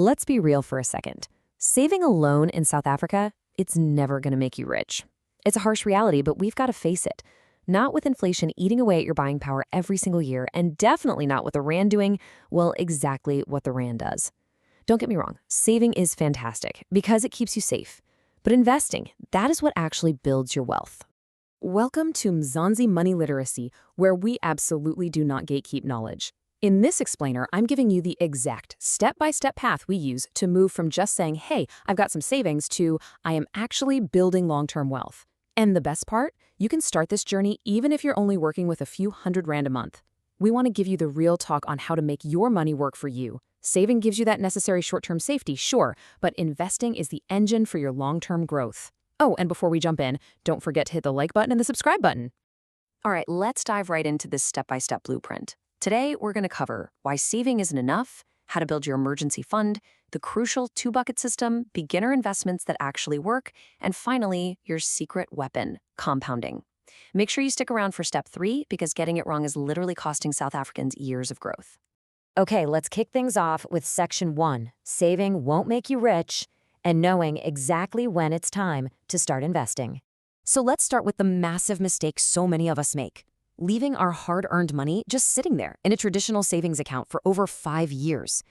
Let's be real for a second. Saving alone in South Africa, it's never going to make you rich. It's a harsh reality, but we've got to face it. Not with inflation eating away at your buying power every single year, and definitely not with the rand doing, well, exactly what the rand does. Don't get me wrong, saving is fantastic because it keeps you safe. But investing, that is what actually builds your wealth. Welcome to Mzansi Money Literacy, where we absolutely do not gatekeep knowledge. In this explainer, I'm giving you the exact step-by-step path we use to move from just saying, hey, I've got some savings, to I am actually building long-term wealth. And the best part? You can start this journey even if you're only working with a few $100 a month. We want to give you the real talk on how to make your money work for you. Saving gives you that necessary short-term safety, sure, but investing is the engine for your long-term growth. Oh, and before we jump in, don't forget to hit the like button and the subscribe button. All right, let's dive right into this step-by-step blueprint. Today, we're going to cover why saving isn't enough, how to build your emergency fund, the crucial two-bucket system, beginner investments that actually work, and finally, your secret weapon, compounding. Make sure you stick around for step 3 because getting it wrong is literally costing South Africans years of growth. Okay, let's kick things off with section 1, saving won't make you rich, and knowing exactly when it's time to start investing. So let's start with the massive mistake so many of us make. Leaving our hard-earned money just sitting there in a traditional savings account for over 5 years.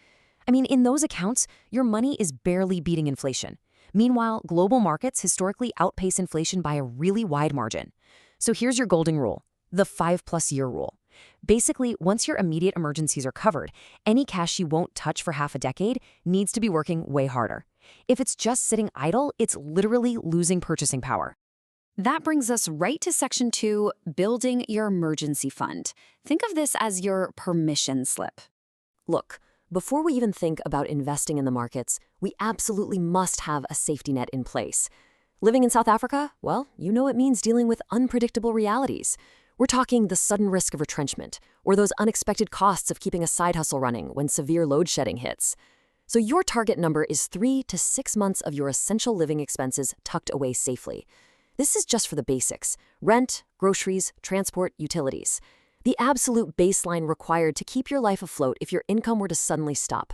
I mean, in those accounts, your money is barely beating inflation. Meanwhile, global markets historically outpace inflation by a really wide margin. So here's your golden rule, the 5+ year rule. Basically, once your immediate emergencies are covered, any cash you won't touch for half a decade needs to be working way harder. If it's just sitting idle, it's literally losing purchasing power. That brings us right to section 2, building your emergency fund. Think of this as your permission slip. Look, before we even think about investing in the markets, we absolutely must have a safety net in place. Living in South Africa, well, you know it means dealing with unpredictable realities. We're talking the sudden risk of retrenchment, or those unexpected costs of keeping a side hustle running when severe load shedding hits. So your target number is 3 to 6 months of your essential living expenses tucked away safely. This is just for the basics: rent, groceries, transport, utilities. The absolute baseline required to keep your life afloat if your income were to suddenly stop.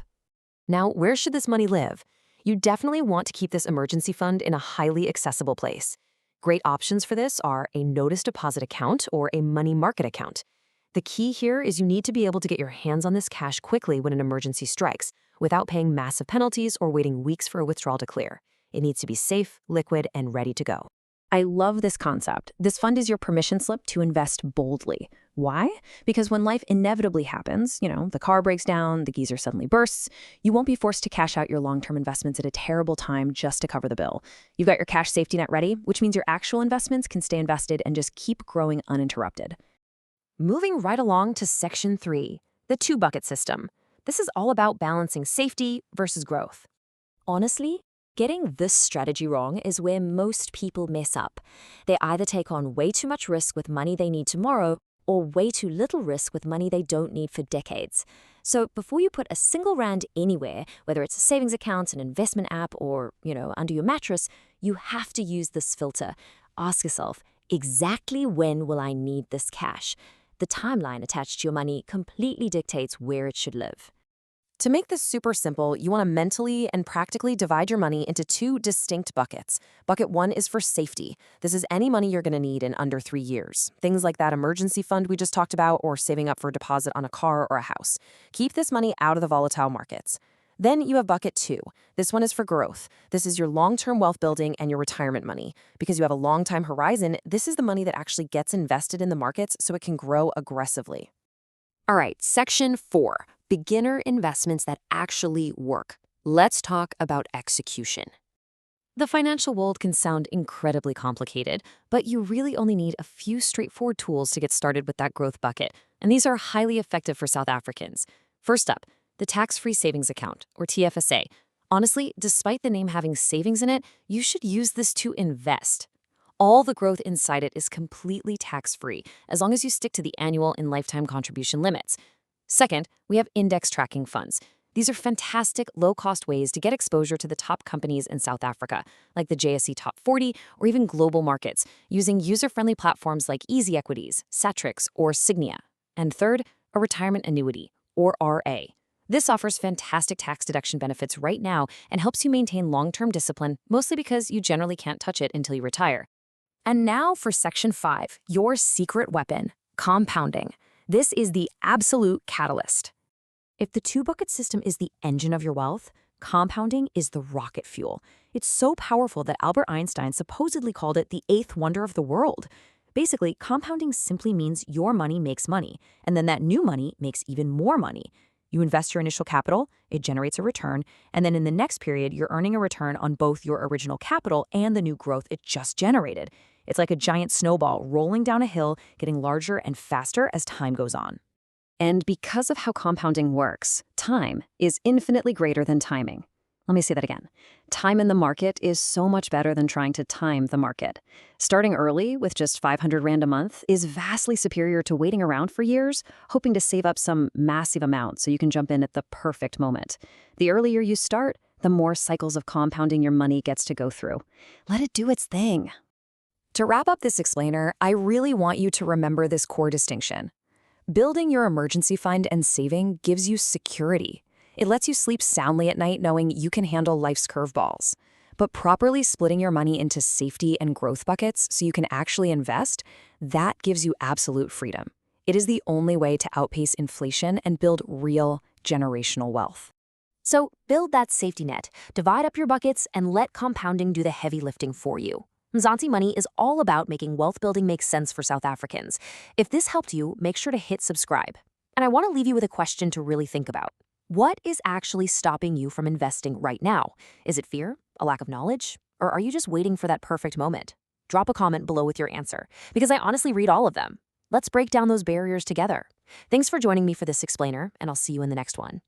Now, where should this money live? You definitely want to keep this emergency fund in a highly accessible place. Great options for this are a notice deposit account or a money market account. The key here is you need to be able to get your hands on this cash quickly when an emergency strikes, without paying massive penalties or waiting weeks for a withdrawal to clear. It needs to be safe, liquid, and ready to go. I love this concept. This fund is your permission slip to invest boldly. Why? Because when life inevitably happens, the car breaks down, the geyser suddenly bursts, you won't be forced to cash out your long-term investments at a terrible time just to cover the bill. You've got your cash safety net ready, which means your actual investments can stay invested and just keep growing uninterrupted. Moving right along to section 3, the two-bucket system. This is all about balancing safety versus growth. Honestly, getting this strategy wrong is where most people mess up. They either take on way too much risk with money they need tomorrow, or way too little risk with money they don't need for decades. So before you put a single rand anywhere, whether it's a savings account, an investment app, or, under your mattress, you have to use this filter. Ask yourself, exactly when will I need this cash? The timeline attached to your money completely dictates where it should live. To make this super simple, you want to mentally and practically divide your money into 2 distinct buckets. Bucket 1 is for safety. This is any money you're going to need in under 3 years. Things like that emergency fund we just talked about, or saving up for a deposit on a car or a house. Keep this money out of the volatile markets. Then you have bucket 2. This one is for growth. This is your long-term wealth building and your retirement money. Because you have a long time horizon, this is the money that actually gets invested in the markets so it can grow aggressively. All right, section 4. Beginner investments that actually work. Let's talk about execution. The financial world can sound incredibly complicated, but you really only need a few straightforward tools to get started with that growth bucket, and these are highly effective for South Africans. First up, the tax-free savings account, or TFSA. Honestly, despite the name having savings in it, you should use this to invest. All the growth inside it is completely tax-free, as long as you stick to the annual and lifetime contribution limits. Second, we have index tracking funds. These are fantastic, low-cost ways to get exposure to the top companies in South Africa, like the JSE Top 40 or even global markets, using user-friendly platforms like Easy Equities, Satrix, or Signia. And third, a retirement annuity, or RA. This offers fantastic tax deduction benefits right now and helps you maintain long-term discipline, mostly because you generally can't touch it until you retire. And now for Section 5, your secret weapon, compounding. This is the absolute catalyst. If the two-bucket system is the engine of your wealth, compounding is the rocket fuel. It's so powerful that Albert Einstein supposedly called it the eighth wonder of the world. Basically, compounding simply means your money makes money, and then that new money makes even more money. You invest your initial capital, it generates a return, and then in the next period, you're earning a return on both your original capital and the new growth it just generated. It's like a giant snowball rolling down a hill, getting larger and faster as time goes on. And because of how compounding works, time is infinitely greater than timing. Let me say that again. Time in the market is so much better than trying to time the market. Starting early with just 500 Rand a month is vastly superior to waiting around for years, hoping to save up some massive amount so you can jump in at the perfect moment. The earlier you start, the more cycles of compounding your money gets to go through. Let it do its thing. To wrap up this explainer, I really want you to remember this core distinction. Building your emergency fund and saving gives you security. It lets you sleep soundly at night knowing you can handle life's curveballs. But properly splitting your money into safety and growth buckets so you can actually invest, that gives you absolute freedom. It is the only way to outpace inflation and build real generational wealth. So build that safety net, divide up your buckets, and let compounding do the heavy lifting for you. Mzansi Money is all about making wealth building make sense for South Africans. If this helped you, make sure to hit subscribe. And I want to leave you with a question to really think about. What is actually stopping you from investing right now? Is it fear, a lack of knowledge, or are you just waiting for that perfect moment? Drop a comment below with your answer, because I honestly read all of them. Let's break down those barriers together. Thanks for joining me for this explainer, and I'll see you in the next one.